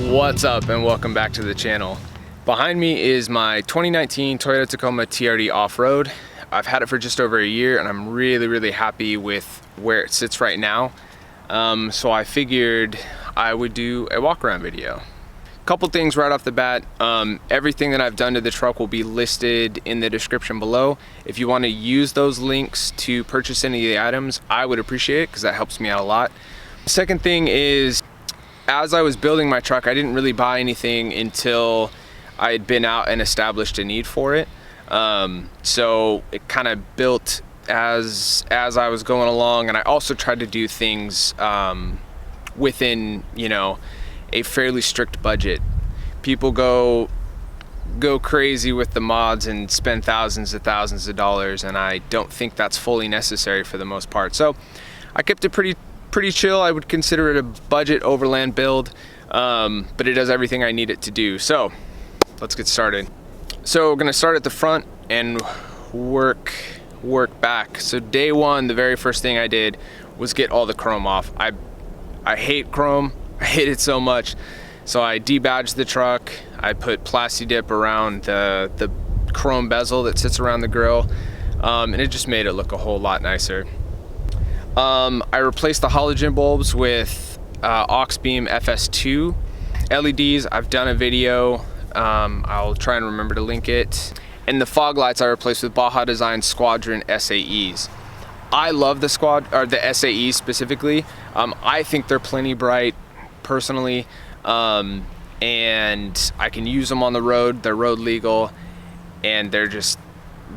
What's up and welcome back to the channel. Behind me is my 2019 Toyota Tacoma TRD off-road. I've had it for just over a year and I'm really happy with where it sits right now. So I figured I would do a walk-around video. Couple things right off the bat. Everything that I've done to the truck will be listed in the description below. If you want to use those links to purchase any of the items, I would appreciate it because that helps me out a lot. Second thing is, as I was building my truck, I didn't really buy anything until I had been out and established a need for it. So it kind of built as I was going along, and I also tried to do things within, you know, a fairly strict budget. People go crazy with the mods and spend thousands of dollars, and I don't think that's fully necessary for the most part. So I kept it pretty chill. I would consider it a budget overland build, but it does everything I need it to do. So let's get started. So we're gonna start at the front and work back. So day one, the very first thing I did was get all the chrome off. I hate chrome. I hate it so much. So I debadged the truck. I put Plasti Dip around the chrome bezel that sits around the grille, and it just made it look a whole lot nicer. I replaced the halogen bulbs with Auxbeam FS2 LEDs. I've done a video. I'll try and remember to link it. And the fog lights I replaced with Baja Design Squadron SAEs. I love the SAEs specifically. I think they're plenty bright personally, and I can use them on the road. They're road legal, and they're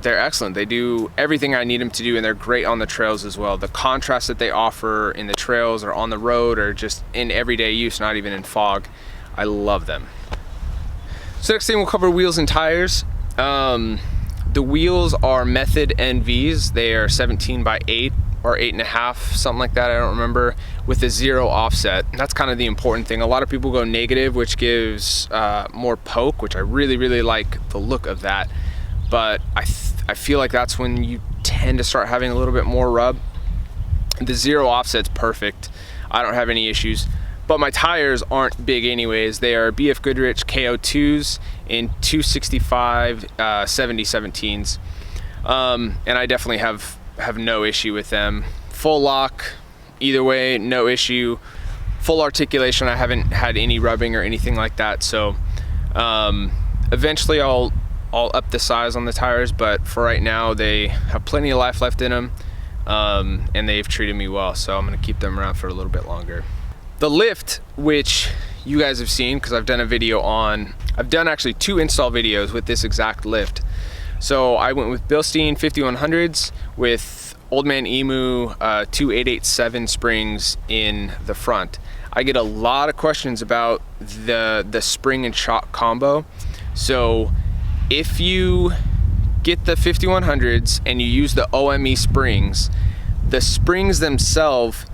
excellent. They do everything I need them to do, and they're great on the trails as well. The contrast that they offer in the trails or on the road or just in everyday use, not even in fog, I love them. So next thing, we'll cover wheels and tires. The wheels are Method NVs. They are 17 by 8 or 8.5, something like that, I don't remember, with a 0 offset. That's kind of the important thing. A lot of people go negative, which gives more poke, which I really like the look of that. But I feel like that's when you tend to start having a little bit more rub. The 0 offset's perfect. I don't have any issues. But my tires aren't big anyways. They are BF Goodrich KO2s in 265 70/17s. And I definitely have no issue with them. Full lock, either way, no issue. Full articulation, I haven't had any rubbing or anything like that. So eventually I'll up the size on the tires, but for right now they have plenty of life left in them, and they've treated me well, so I'm gonna keep them around for a little bit longer. The lift, which you guys have seen because I've done a video on, I've done actually 2 install videos with this exact lift. So I went with Bilstein 5100s with Old Man Emu 2887 springs in the front. I get a lot of questions about the spring and shock combo. So if you get the 5100s and you use the OME springs, the springs themselves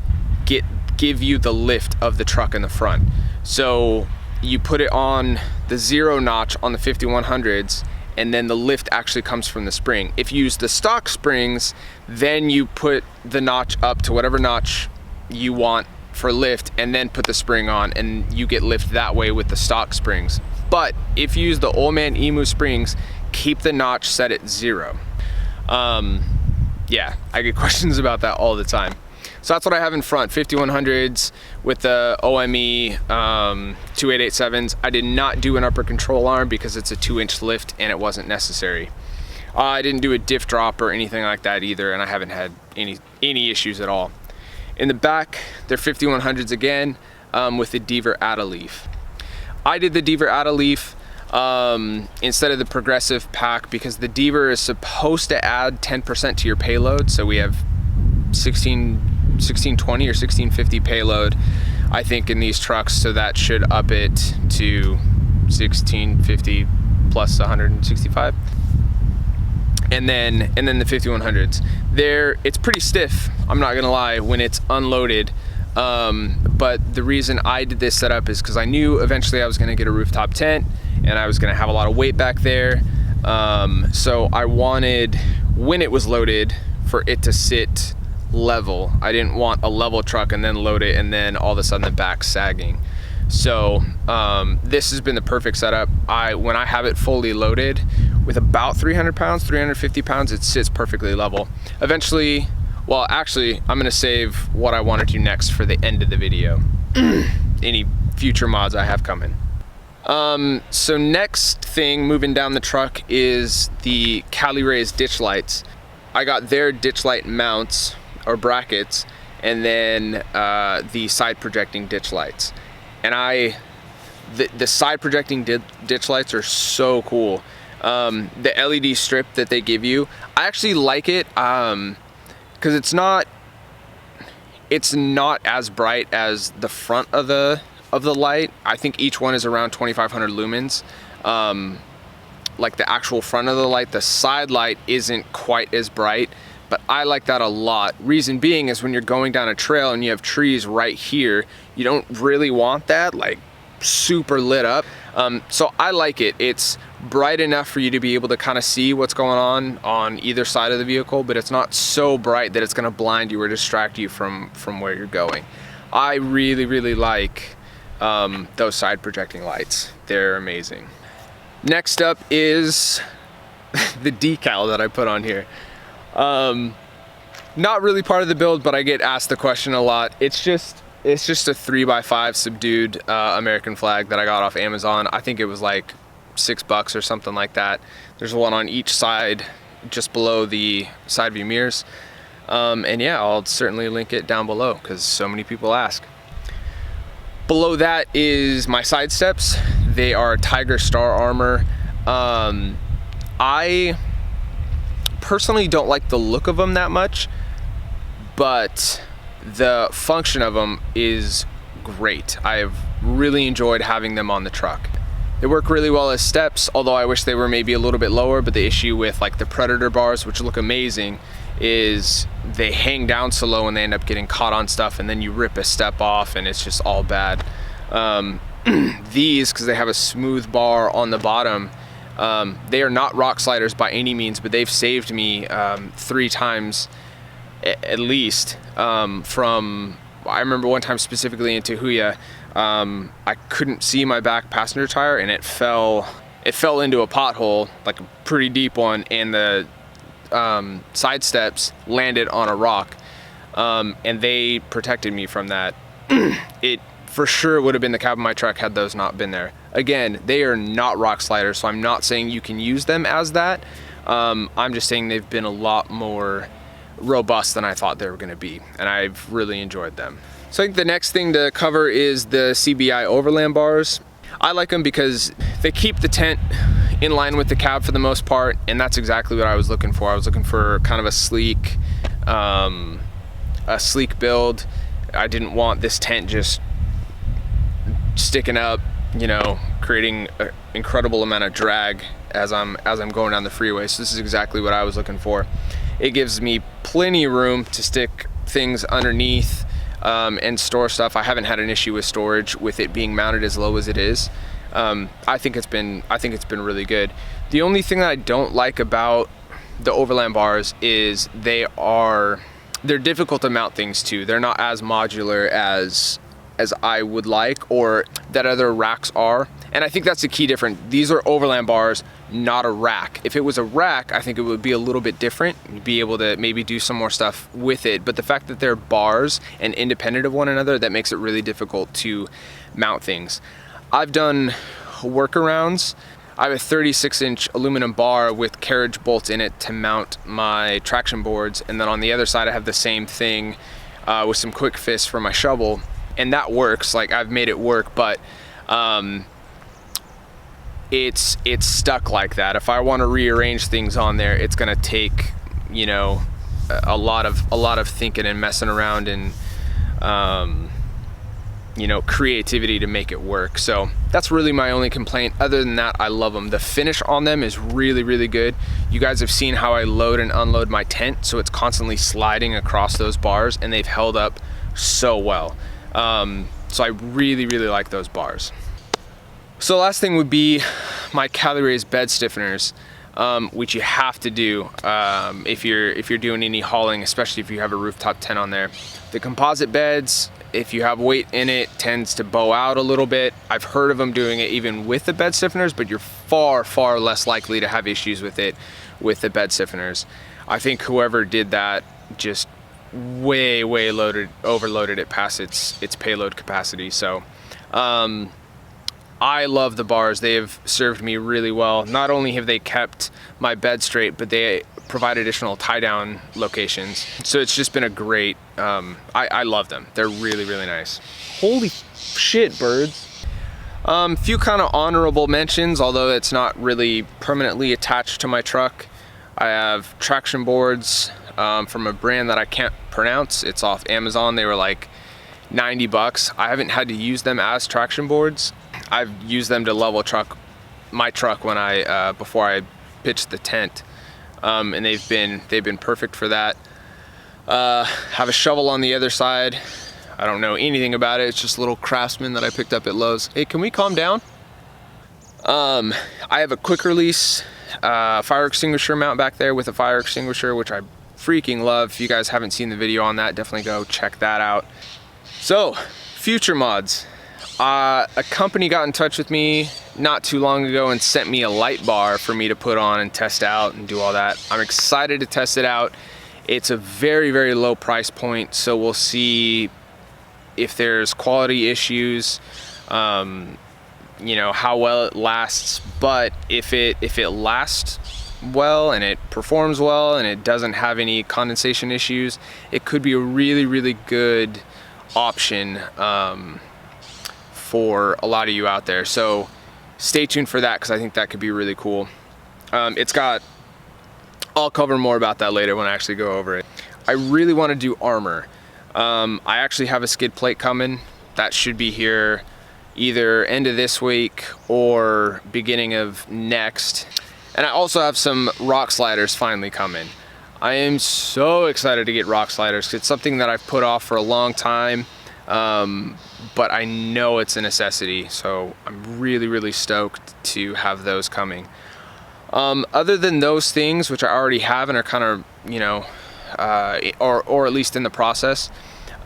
give you the lift of the truck in the front. So you put it on the 0 notch on the 5100s, and then the lift actually comes from the spring. If you use the stock springs, then you put the notch up to whatever notch you want for lift and then put the spring on, and you get lift that way with the stock springs. But if you use the Old Man Emu springs, keep the notch set at 0. Yeah, I get questions about that all the time. So that's what I have in front, 5100s with the OME 2887s. I did not do an upper control arm because it's a 2-inch lift and it wasn't necessary. I didn't do a diff drop or anything like that either, and I haven't had any issues at all. In the back, they're 5100s again, with the Deaver Add-A-Leaf. I did the Deaver Add-A-Leaf instead of the progressive pack because the Deaver is supposed to add 10% to your payload. So we have 1620 or 1650 payload, I think, in these trucks. So that should up it to 1650 plus 165. And then the 5100s. It's pretty stiff, I'm not gonna lie, when it's unloaded. But the reason I did this setup is because I knew eventually I was gonna get a rooftop tent and I was gonna have a lot of weight back there. So I wanted, when it was loaded, for it to sit level. I didn't want a level truck and then load it and then all of a sudden the back's sagging. So this has been the perfect setup. When I have it fully loaded with about 300 pounds, 350 pounds, it sits perfectly level. Eventually, well, actually, I'm gonna save what I want to do next for the end of the video. Any future mods I have coming. So next thing moving down the truck is the Cali-Raised ditch lights. I got their ditch light mounts or brackets, and then the side projecting ditch lights. And the side projecting ditch lights are so cool. The LED strip that they give you, I actually like it because it's not as bright as the front of the light. I think each one is around 2,500 lumens. Like the actual front of the light, the side light isn't quite as bright, but I like that a lot. Reason being is when you're going down a trail and you have trees right here, you don't really want that like super lit up. So I like it. It's bright enough for you to be able to kind of see what's going on either side of the vehicle, but it's not so bright that it's gonna blind you or distract you from where you're going. I really, really like those side projecting lights. They're amazing. Next up is the decal that I put on here. Not really part of the build, but I get asked the question a lot. It's just a 3x5 subdued American flag that I got off Amazon. I think it was like $6 or something like that. There's one on each side, just below the side view mirrors. And yeah, I'll certainly link it down below because so many people ask. Below that is my side steps. They are Tiger Star Armor. I personally don't like the look of them that much, but the function of them is great. I've really enjoyed having them on the truck. They work really well as steps, although I wish they were maybe a little bit lower, but the issue with like the Predator bars, which look amazing, is they hang down so low and they end up getting caught on stuff, and then you rip a step off and it's just all bad. These, because they have a smooth bar on the bottom, they are not rock sliders by any means, but they've saved me 3 times at least from, I remember one time specifically in Tahuya, I couldn't see my back passenger tire and it fell into a pothole, like a pretty deep one, and the side steps landed on a rock, and they protected me from that. It for sure would have been the cab of my truck had those not been there. Again, they are not rock sliders, so I'm not saying you can use them as that. I'm just saying they've been a lot more robust than I thought they were going to be, and I've really enjoyed them. So I think the next thing to cover is the CBI Overland bars. I like them because they keep the tent in line with the cab for the most part, and that's exactly what I was looking for. I was looking for kind of a sleek build. I didn't want this tent just sticking up, you know, creating an incredible amount of drag as I'm going down the freeway. So this is exactly what I was looking for. It gives me plenty of room to stick things underneath and store stuff. I haven't had an issue with storage with it being mounted as low as it is. I think it's been really good. The only thing that I don't like about the Overland bars is they're difficult to mount things to. They're not as modular as I would like, or that other racks are. And I think that's the key difference. These are Overland bars, not a rack. If it was a rack, I think it would be a little bit different. You'd be able to maybe do some more stuff with it. But the fact that they're bars and independent of one another, that makes it really difficult to mount things. I've done workarounds. I have a 36-inch aluminum bar with carriage bolts in it to mount my traction boards. And then on the other side, I have the same thing with some quick fists for my shovel. And that works, like I've made it work, but it's stuck like that. If I want to rearrange things on there, it's gonna take, you know, a lot of thinking and messing around and you know, creativity to make it work. So that's really my only complaint. Other than that, I love them. The finish on them is really, really good. You guys have seen how I load and unload my tent, so it's constantly sliding across those bars, and they've held up so well. So I really, really like those bars. So the last thing would be my Cali-Raised bed stiffeners, which you have to do if you're doing any hauling, especially if you have a rooftop tent on there. The composite beds, if you have weight in it, tends to bow out a little bit. I've heard of them doing it even with the bed stiffeners, but you're far, far less likely to have issues with it with the bed stiffeners. I think whoever did that just way overloaded it past its payload capacity. So I love the bars. They have served me really well. Not only have they kept my bed straight, but they provide additional tie down locations. So it's just been a great, I love them. They're really, really nice. Holy shit, birds. Few kind of honorable mentions, although it's not really permanently attached to my truck. I have traction boards from a brand that I can't pronounce. It's off Amazon. They were like 90 bucks. I haven't had to use them as traction boards. I've used them to level my truck when before I pitched the tent, and they've been perfect for that. Have a shovel on the other side. I don't know anything about it. It's just a little Craftsman that I picked up at Lowe's. Hey, can we calm down? I have a quick release fire extinguisher mount back there with a fire extinguisher, which I freaking love. If you guys haven't seen the video on that, definitely go check that out. So, future mods. A company got in touch with me not too long ago and sent me a light bar for me to put on and test out and do all that. I'm excited to test it out. It's a very, very low price point, so we'll see if there's quality issues, you know, how well it lasts. But if it lasts well and it performs well and it doesn't have any condensation issues, it could be a really, really good option for a lot of you out there. So stay tuned for that, because I think that could be really cool. I'll cover more about that later when I actually go over it. I really want to do armor. I actually have a skid plate coming that should be here either end of this week or beginning of next. And I also have some rock sliders finally coming. I am so excited to get rock sliders. It's something that I've put off for a long time, but I know it's a necessity. So I'm really, really stoked to have those coming. Other than those things, which I already have and are kind of, you know, or at least in the process,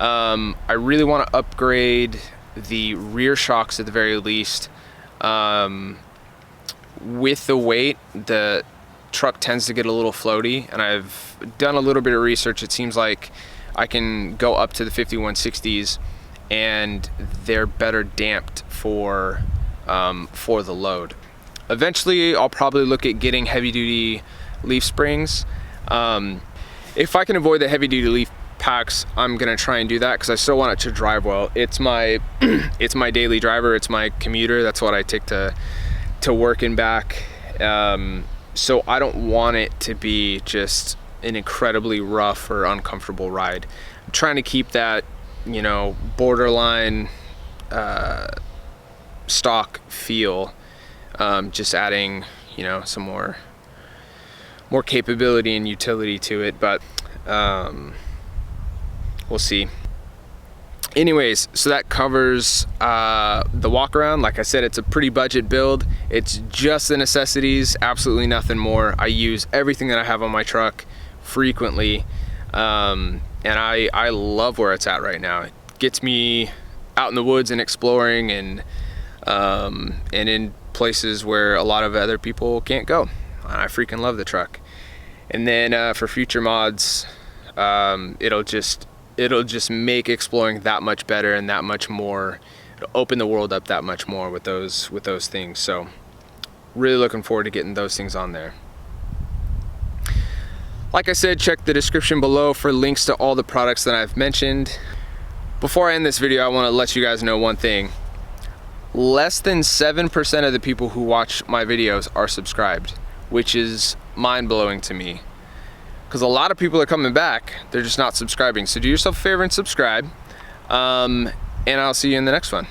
I really want to upgrade the rear shocks at the very least. With the weight, the truck tends to get a little floaty, and I've done a little bit of research. It seems like I can go up to the 5160s and they're better damped for the load. Eventually I'll probably look at getting heavy duty leaf springs. If I can avoid the heavy duty leaf packs, I'm gonna try and do that, because I still want it to drive well. It's my it's my daily driver, it's my commuter. That's what I take to work and back. So I don't want it to be just an incredibly rough or uncomfortable ride. I'm trying to keep that, you know, borderline stock feel, just adding, you know, some more capability and utility to it, but we'll see. Anyways, so that covers the walk around. Like I said, it's a pretty budget build. It's just the necessities, absolutely nothing more. I use everything that I have on my truck frequently, and I love where it's at right now. It gets me out in the woods and exploring, and in places where a lot of other people can't go. I freaking love the truck. And then for future mods, it'll just make exploring that much better and that much more. It'll open the world up that much more with those things. So really looking forward to getting those things on there. Like I said, check the description below for links to all the products that I've mentioned. Before I end this video, I want to let you guys know one thing. Less than 7% of the people who watch my videos are subscribed, which is mind-blowing to me. Because a lot of people are coming back, they're just not subscribing. So do yourself a favor and subscribe, and I'll see you in the next one.